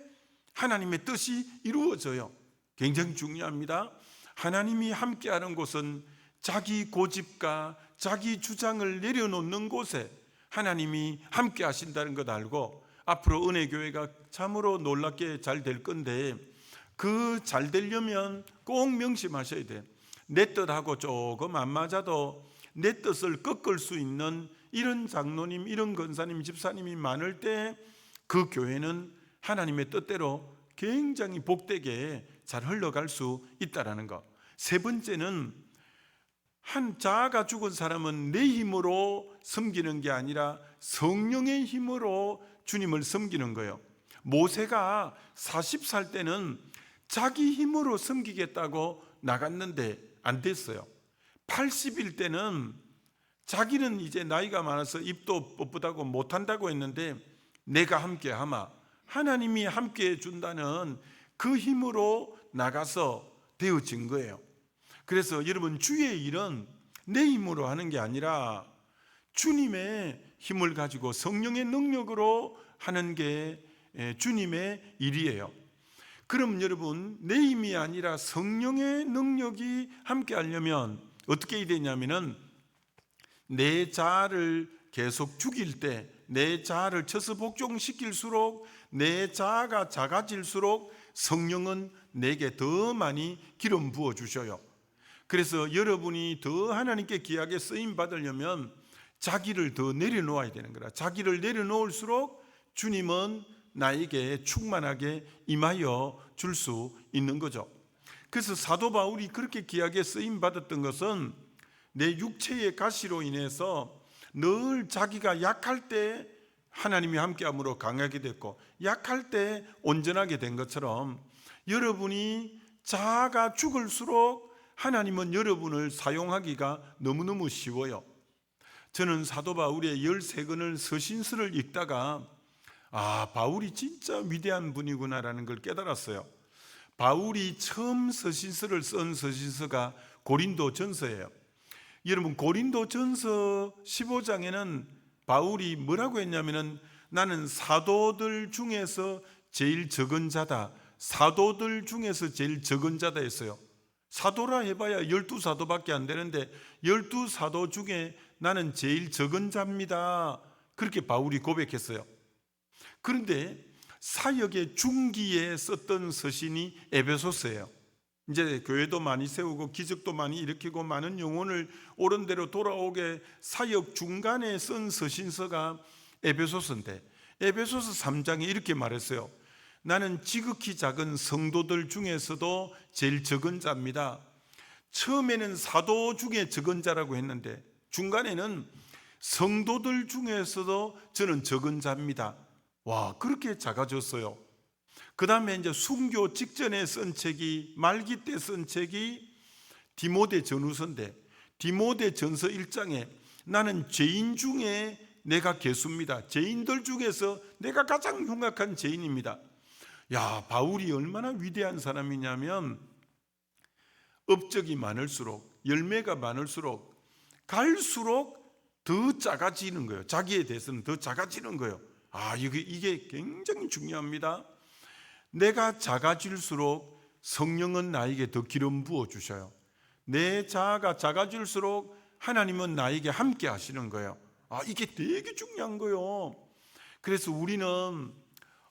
하나님의 뜻이 이루어져요. 굉장히 중요합니다. 하나님이 함께하는 곳은 자기 고집과 자기 주장을 내려놓는 곳에 하나님이 함께 하신다는 것 알고 앞으로 은혜교회가 참으로 놀랍게 잘 될 건데, 그 잘 되려면 꼭 명심하셔야 돼요. 내 뜻하고 조금 안 맞아도 내 뜻을 꺾을 수 있는 이런 장로님, 이런 권사님, 집사님이 많을 때 그 교회는 하나님의 뜻대로 굉장히 복되게 잘 흘러갈 수 있다는 것. 세 번째는, 한 자아가 죽은 사람은 내 힘으로 섬기는 게 아니라 성령의 힘으로 주님을 섬기는 거예요. 모세가 40살 때는 자기 힘으로 섬기겠다고 나갔는데 안 됐어요. 80일 때는 자기는 이제 나이가 많아서 입도 뻣뻣하고 못한다고 했는데 내가 함께 하마, 하나님이 함께 해준다는 그 힘으로 나가서 되어진 거예요. 그래서 여러분, 주의 일은 내 힘으로 하는 게 아니라 주님의 힘을 가지고 성령의 능력으로 하는 게 주님의 일이에요. 그럼 여러분, 내 힘이 아니라 성령의 능력이 함께 하려면 어떻게 해야 되냐면은, 내 자아를 계속 죽일 때, 내 자아를 쳐서 복종시킬수록, 내 자아가 작아질수록 성령은 내게 더 많이 기름 부어 주셔요. 그래서 여러분이 더 하나님께 귀하게 쓰임 받으려면 자기를 더 내려놓아야 되는 거라. 자기를 내려놓을수록 주님은 나에게 충만하게 임하여 줄 수 있는 거죠. 그래서 사도 바울이 그렇게 귀하게 쓰임 받았던 것은 내 육체의 가시로 인해서 늘 자기가 약할 때 하나님이 함께함으로 강하게 됐고, 약할 때 온전하게 된 것처럼 여러분이 자아가 죽을수록 하나님은 여러분을 사용하기가 너무너무 쉬워요. 저는 사도 바울의 13권을 서신서를 읽다가 바울이 진짜 위대한 분이구나라는 걸 깨달았어요. 바울이 처음 서신서를 쓴 서신서가 고린도 전서예요. 여러분, 고린도 전서 15장에는 바울이 뭐라고 했냐면은, 나는 사도들 중에서 제일 적은 자다, 사도들 중에서 제일 적은 자다 했어요. 사도라 해봐야 12사도밖에 안 되는데 12사도 중에 나는 제일 적은 자입니다, 그렇게 바울이 고백했어요. 그런데 사역의 중기에 썼던 서신이 에베소서예요. 이제 교회도 많이 세우고 기적도 많이 일으키고 많은 영혼을 옳은 대로 돌아오게 사역 중간에 쓴 서신서가 에베소서인데, 에베소서 3장에 이렇게 말했어요. 나는 지극히 작은 성도들 중에서도 제일 적은 자입니다. 처음에는 사도 중에 적은 자라고 했는데 중간에는 성도들 중에서도 저는 적은 자입니다. 와, 그렇게 작아졌어요. 그 다음에 이제 순교 직전에 쓴 책이, 말기 때 쓴 책이 디모데 전후서인데, 디모데 전서 1장에 나는 죄인 중에 내가 괴수입니다, 죄인들 중에서 내가 가장 흉악한 죄인입니다. 야, 바울이 얼마나 위대한 사람이냐면, 업적이 많을수록, 열매가 많을수록 갈수록 더 작아지는 거예요. 자기에 대해서는 더 작아지는 거예요. 이게 굉장히 중요합니다. 내가 작아질수록 성령은 나에게 더 기름 부어 주셔요. 내 자아가 작아질수록 하나님은 나에게 함께 하시는 거예요. 이게 되게 중요한 거예요. 그래서 우리는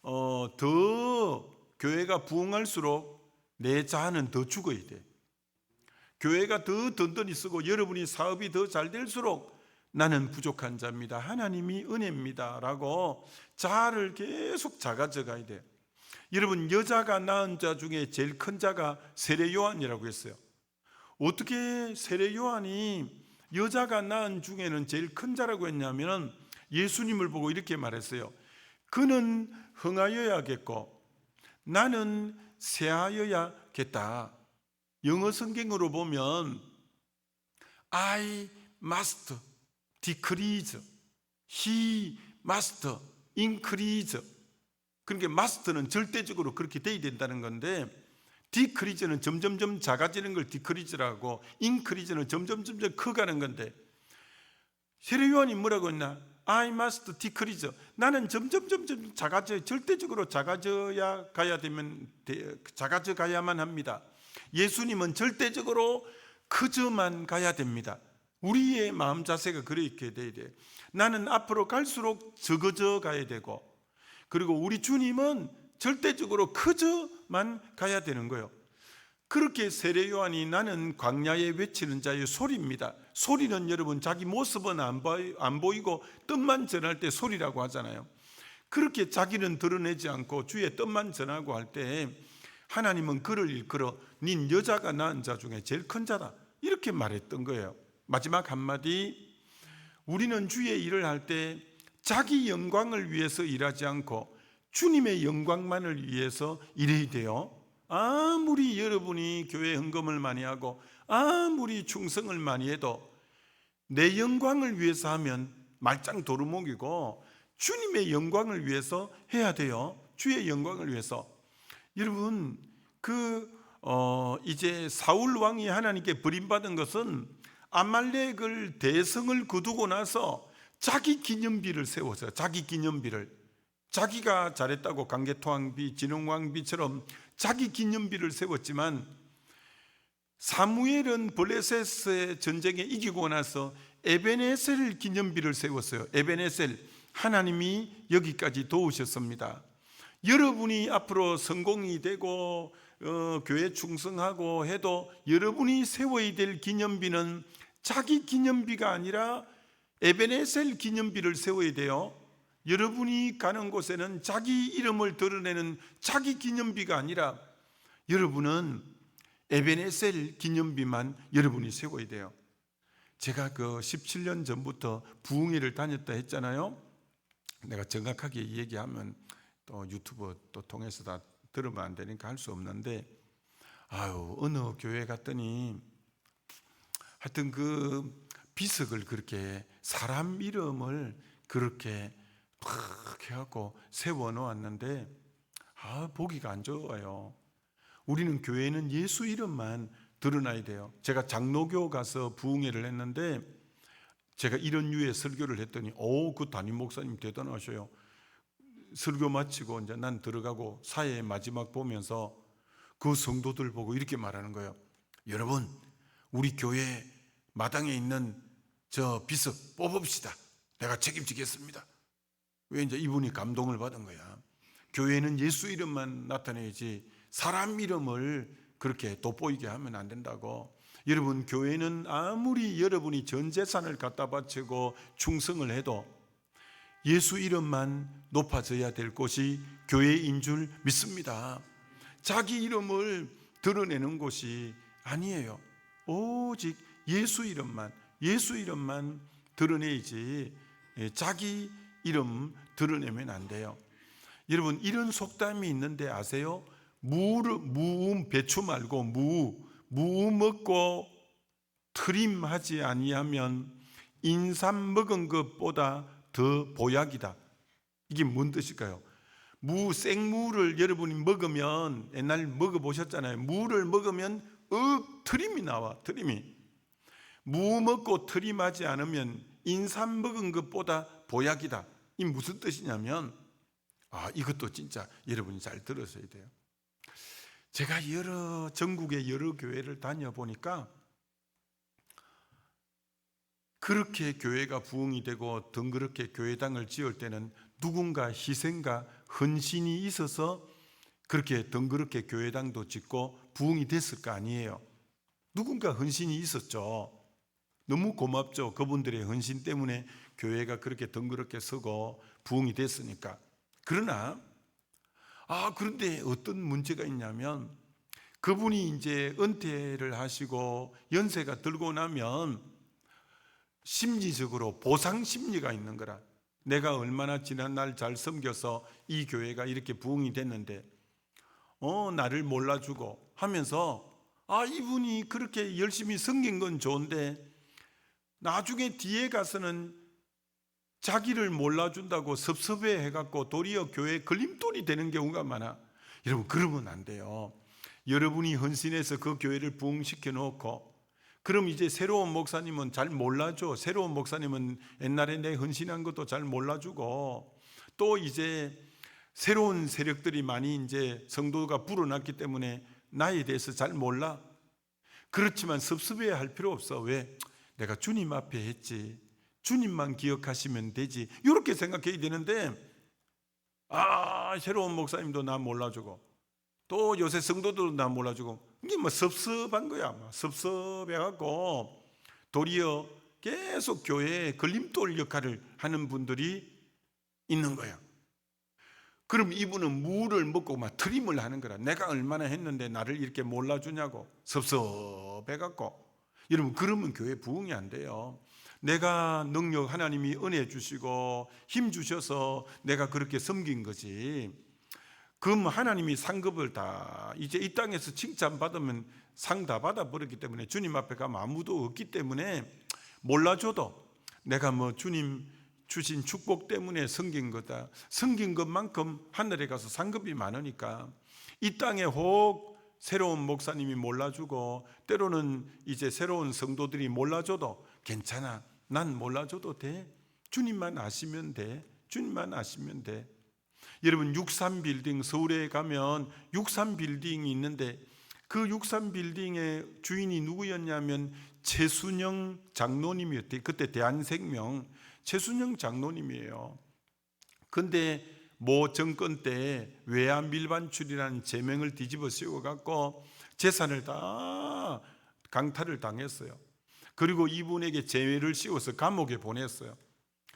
더 교회가 부흥할수록 내 자아는 더 죽어야 돼. 교회가 더 든든히 쓰고 여러분이 사업이 더 잘 될수록 나는 부족한 자입니다, 하나님이 은혜입니다 라고 자아를 계속 작아져 가야 돼요. 여러분, 여자가 낳은 자 중에 제일 큰 자가 세례 요한이라고 했어요. 어떻게 세례 요한이 여자가 낳은 중에는 제일 큰 자라고 했냐면, 예수님을 보고 이렇게 말했어요. 그는 흥하여야겠고 나는 쇠하여야겠다. 영어 성경으로 보면 I must decrease, he must increase. 그러니까 must는 절대적으로 그렇게 돼야 된다는 건데, 디크리즈는 점점점 작아지는 걸 디크리즈라고, 인크리즈는 점점 커가는 건데, 세례요한이 뭐라고 했나? I must decrease. 나는 점점 작아져, 절대적으로 작아져야 작아져 가야만 합니다. 예수님은 절대적으로 커져만 가야 됩니다. 우리의 마음 자세가 그렇게 돼야 돼. 나는 앞으로 갈수록 적어져 가야 되고, 그리고 우리 주님은 절대적으로 커져만 가야 되는 거예요. 그렇게 세례 요한이 나는 광야에 외치는 자의 소리입니다. 소리는 여러분 자기 모습은 안 보이고 뜻만 전할 때 소리라고 하잖아요. 그렇게 자기는 드러내지 않고 주의 뜻만 전하고 할 때 하나님은 그를 일컬어 닌 여자가 낳은 자 중에 제일 큰 자다, 이렇게 말했던 거예요. 마지막 한마디, 우리는 주의 일을 할 때 자기 영광을 위해서 일하지 않고 주님의 영광만을 위해서 일해야 돼요. 아무리 여러분이 교회 헌금을 많이 하고 아무리 충성을 많이 해도 내 영광을 위해서 하면 말짱 도루묵이고, 주님의 영광을 위해서 해야 돼요. 주의 영광을 위해서. 여러분, 이제 사울 왕이 하나님께 버림받은 것은 아말렉을 대성을 거두고 나서 자기 기념비를 세웠어요. 자기 기념비를. 자기가 잘했다고 강개토왕비, 진흥왕비처럼 자기 기념비를 세웠지만, 사무엘은 블레셋의 전쟁에 이기고 나서 에베네셀 기념비를 세웠어요. 에베네셀, 하나님이 여기까지 도우셨습니다. 여러분이 앞으로 성공이 되고 교회 충성하고 해도 여러분이 세워야 될 기념비는 자기 기념비가 아니라 에베네셀 기념비를 세워야 돼요. 여러분이 가는 곳에는 자기 이름을 드러내는 자기 기념비가 아니라 여러분은 에베네셀 기념비만 여러분이 세워야 돼요. 제가 17년 전부터 부흥회를 다녔다 했잖아요. 내가 정확하게 얘기하면 또 유튜브 또 통해서 다 들으면 안 되니까 할 수 없는데, 어느 교회 갔더니 하여튼 비석을 그렇게 사람 이름을 그렇게 팍 해갖고 세워놓았는데 보기가 안 좋아요. 우리는 교회는 예수 이름만 드러나야 돼요. 제가 장로교 가서 부흥회를 했는데 제가 이런 류의 설교를 했더니 그 담임 목사님 대단하셔요. 설교 마치고 이제 난 들어가고 사회의 마지막 보면서 그 성도들 보고 이렇게 말하는 거예요. 여러분, 우리 교회 마당에 있는 저 비석 뽑읍시다. 내가 책임지겠습니다. 왜? 이제 이분이 감동을 받은 거야. 교회는 예수 이름만 나타내야지 사람 이름을 그렇게 돋보이게 하면 안 된다고. 여러분, 교회는 아무리 여러분이 전 재산을 갖다 바치고 충성을 해도 예수 이름만 높아져야 될 곳이 교회인 줄 믿습니다. 자기 이름을 드러내는 곳이 아니에요. 오직 예수 이름만 드러내야지 자기 이름 드러내면 안 돼요. 여러분, 이런 속담이 있는데 아세요? 무음, 배추 말고 무 먹고 트림하지 아니하면 인삼 먹은 것보다 더 보약이다. 이게 뭔 뜻일까요? 생무를 여러분이 먹으면, 옛날 먹어보셨잖아요. 무를 먹으면 트림이 나와. 트림이. 무 먹고 트림하지 않으면 인삼 먹은 것보다 보약이다. 이 무슨 뜻이냐면, 이것도 진짜 여러분이 잘 들으셔야 돼요. 제가 전국의 여러 교회를 다녀보니까 그렇게 교회가 부흥이 되고 덩그렇게 교회당을 지을 때는 누군가 희생과 헌신이 있어서 그렇게 덩그렇게 교회당도 짓고 부흥이 됐을 거 아니에요. 누군가 헌신이 있었죠. 너무 고맙죠. 그분들의 헌신 때문에 교회가 그렇게 덩그렇게 서고 부흥이 됐으니까. 그러나 그런데 어떤 문제가 있냐면, 그분이 이제 은퇴를 하시고 연세가 들고 나면 심리적으로 보상 심리가 있는 거라. 내가 얼마나 지난날 잘 섬겨서 이 교회가 이렇게 부흥이 됐는데 나를 몰라주고 하면서 이분이 그렇게 열심히 섬긴 건 좋은데 나중에 뒤에 가서는 자기를 몰라준다고 섭섭해 해갖고 도리어 교회에 걸림돌이 되는 경우가 많아. 여러분, 그러면 안 돼요. 여러분이 헌신해서 그 교회를 부흥시켜 놓고, 그럼 이제 새로운 목사님은 잘 몰라줘. 새로운 목사님은 옛날에 내 헌신한 것도 잘 몰라주고, 또 이제 새로운 세력들이 많이 이제 성도가 불어났기 때문에 나에 대해서 잘 몰라. 그렇지만 섭섭해 할 필요 없어. 왜? 내가 주님 앞에 했지. 주님만 기억하시면 되지. 이렇게 생각해야 되는데, 새로운 목사님도 나 몰라주고, 또 요새 성도들도 나 몰라주고, 이게 뭐 섭섭한 거야. 섭섭해갖고 도리어 계속 교회에 걸림돌 역할을 하는 분들이 있는 거야. 그럼 이분은 무를 먹고 막 트림을 하는 거라. 내가 얼마나 했는데 나를 이렇게 몰라주냐고 섭섭해갖고. 여러분, 그러면 교회 부흥이 안 돼요. 내가 능력, 하나님이 은혜 주시고 힘 주셔서 내가 그렇게 섬긴 거지. 그럼 하나님이 상급을 다 이제 이 땅에서 칭찬받으면 상 다 받아버렸기 때문에 주님 앞에 가면 아무도 없기 때문에 몰라줘도 내가 뭐 주님 주신 축복 때문에 섬긴 거다. 섬긴 것만큼 하늘에 가서 상급이 많으니까 이 땅에 혹 새로운 목사님이 몰라주고 때로는 이제 새로운 성도들이 몰라줘도 괜찮아. 난 몰라줘도 돼. 주님만 아시면 돼. 주님만 아시면 돼. 여러분, 63빌딩 서울에 가면 63빌딩이 있는데 그 63빌딩의 주인이 누구였냐면 최순영 장로님이었대요. 그때 대한생명 최순영 장로님이에요. 근데 모 정권 때 외환밀반출이라는 제명을 뒤집어 씌워갖고 재산을 다 강탈을 당했어요. 그리고 이분에게 죄를 씌워서 감옥에 보냈어요.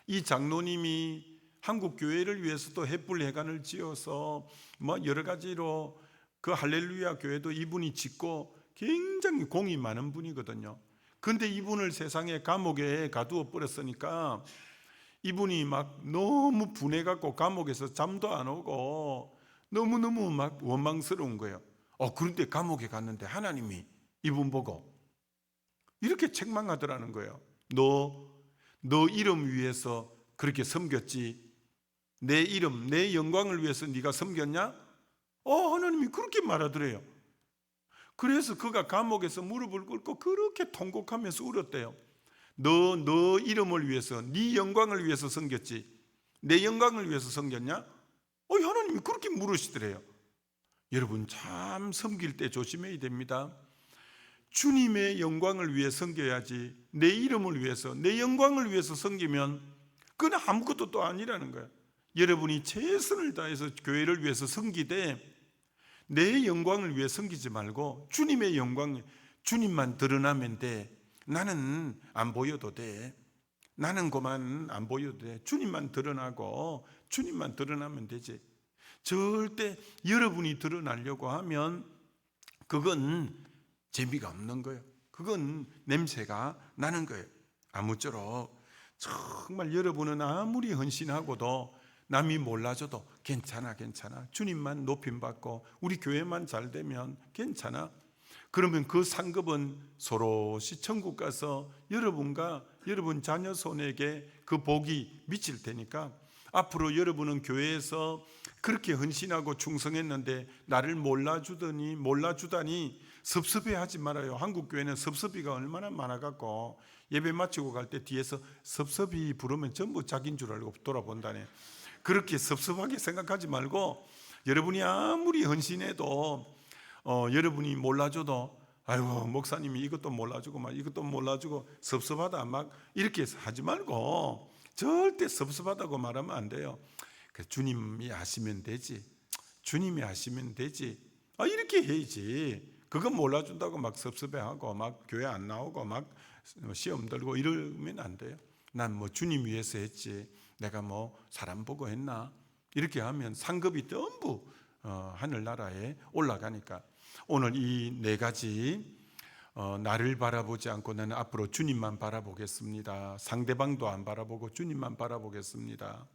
이 장로님이 한국 교회를 위해서도 햇불회관을 지어서 뭐 여러 가지로 그 할렐루야 교회도 이분이 짓고 굉장히 공이 많은 분이거든요. 근데 이분을 세상에 감옥에 가두어 버렸으니까 이분이 막 너무 분해갖고 감옥에서 잠도 안 오고 너무너무 막 원망스러운 거예요. 그런데 감옥에 갔는데 하나님이 이분 보고 이렇게 책망하더라는 거예요. 너 이름 위해서 그렇게 섬겼지. 내 이름, 내 영광을 위해서 네가 섬겼냐? 하나님이 그렇게 말하더래요. 그래서 그가 감옥에서 무릎을 꿇고 그렇게 통곡하면서 울었대요. 너 이름을 위해서, 네 영광을 위해서 섬겼지. 내 영광을 위해서 섬겼냐? 하나님이 그렇게 물으시더래요. 여러분, 참 섬길 때 조심해야 됩니다. 주님의 영광을 위해 섬겨야지. 내 이름을 위해서, 내 영광을 위해서 섬기면 그건 아무것도 또 아니라는 거예요. 여러분이 최선을 다해서 교회를 위해서 섬기되 내 영광을 위해 섬기지 말고 주님의 영광, 주님만 드러나면 돼. 나는 안 보여도 돼. 나는 그만 안 보여도 돼. 주님만 드러나고 주님만 드러나면 되지. 절대 여러분이 드러나려고 하면 그건 재미가 없는 거예요. 그건 냄새가 나는 거예요. 아무쪼록 정말 여러분은 아무리 헌신하고도 남이 몰라줘도 괜찮아. 주님만 높임받고 우리 교회만 잘 되면 괜찮아. 그러면 그 상급은 소로시 천국 가서 여러분과 여러분 자녀 손에게 그 복이 미칠 테니까 앞으로 여러분은 교회에서 그렇게 헌신하고 충성했는데 나를 몰라주다니 섭섭해하지 말아요. 한국 교회는 섭섭이가 얼마나 많아갖고 예배 마치고 갈 때 뒤에서 섭섭이 부르면 전부 자기인 줄 알고 돌아본다네. 그렇게 섭섭하게 생각하지 말고 여러분이 아무리 헌신해도 여러분이 몰라줘도 아이고 목사님이 이것도 몰라주고 막 이것도 몰라주고 섭섭하다 막 이렇게 하지 말고 절대 섭섭하다고 말하면 안 돼요. 주님이 하시면 되지. 주님이 하시면 되지. 이렇게 해야지. 그거 몰라준다고 막 섭섭해하고 막 교회 안 나오고 막 시험 들고 이러면 안 돼요. 난 뭐 주님 위해서 했지. 내가 뭐 사람 보고 했나? 이렇게 하면 상급이 전부 하늘나라에 올라가니까 오늘 이 네 가지 나를 바라보지 않고 나는 앞으로 주님만 바라보겠습니다. 상대방도 안 바라보고 주님만 바라보겠습니다.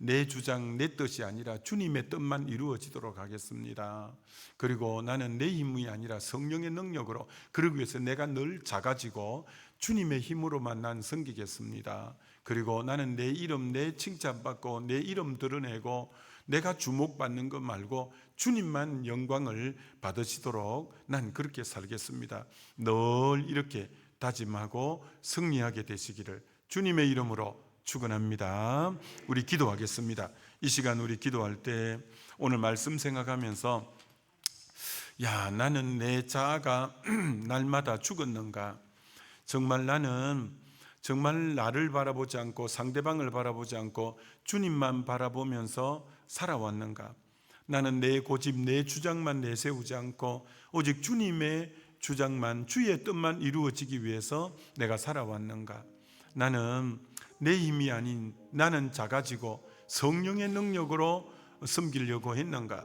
내 주장, 내 뜻이 아니라 주님의 뜻만 이루어지도록 하겠습니다. 그리고 나는 내 힘이 아니라 성령의 능력으로 그러기 위해서 내가 늘 작아지고 주님의 힘으로만 난 섬기겠습니다. 그리고 나는 내 이름, 내 칭찬받고 내 이름 드러내고 내가 주목받는 것 말고 주님만 영광을 받으시도록 난 그렇게 살겠습니다. 늘 이렇게 다짐하고 승리하게 되시기를 주님의 이름으로 축원합니다. 우리 기도하겠습니다. 이 시간 우리 기도할 때 오늘 말씀 생각하면서 나는 내 자아가 날마다 죽었는가? 정말 나는 정말 나를 바라보지 않고 상대방을 바라보지 않고 주님만 바라보면서 살아왔는가? 나는 내 고집, 내 주장만 내세우지 않고 오직 주님의 주장만, 주의 뜻만 이루어지기 위해서 내가 살아왔는가? 나는 내 힘이 아닌 나는 작아지고 성령의 능력으로 섬기려고 했는가?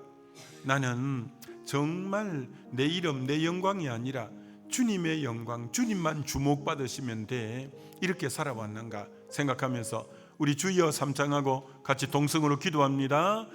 나는 정말 내 이름, 내 영광이 아니라 주님의 영광, 주님만 주목받으시면 돼, 이렇게 살아왔는가 생각하면서 우리 주여 삼창하고 같이 동성으로 기도합니다.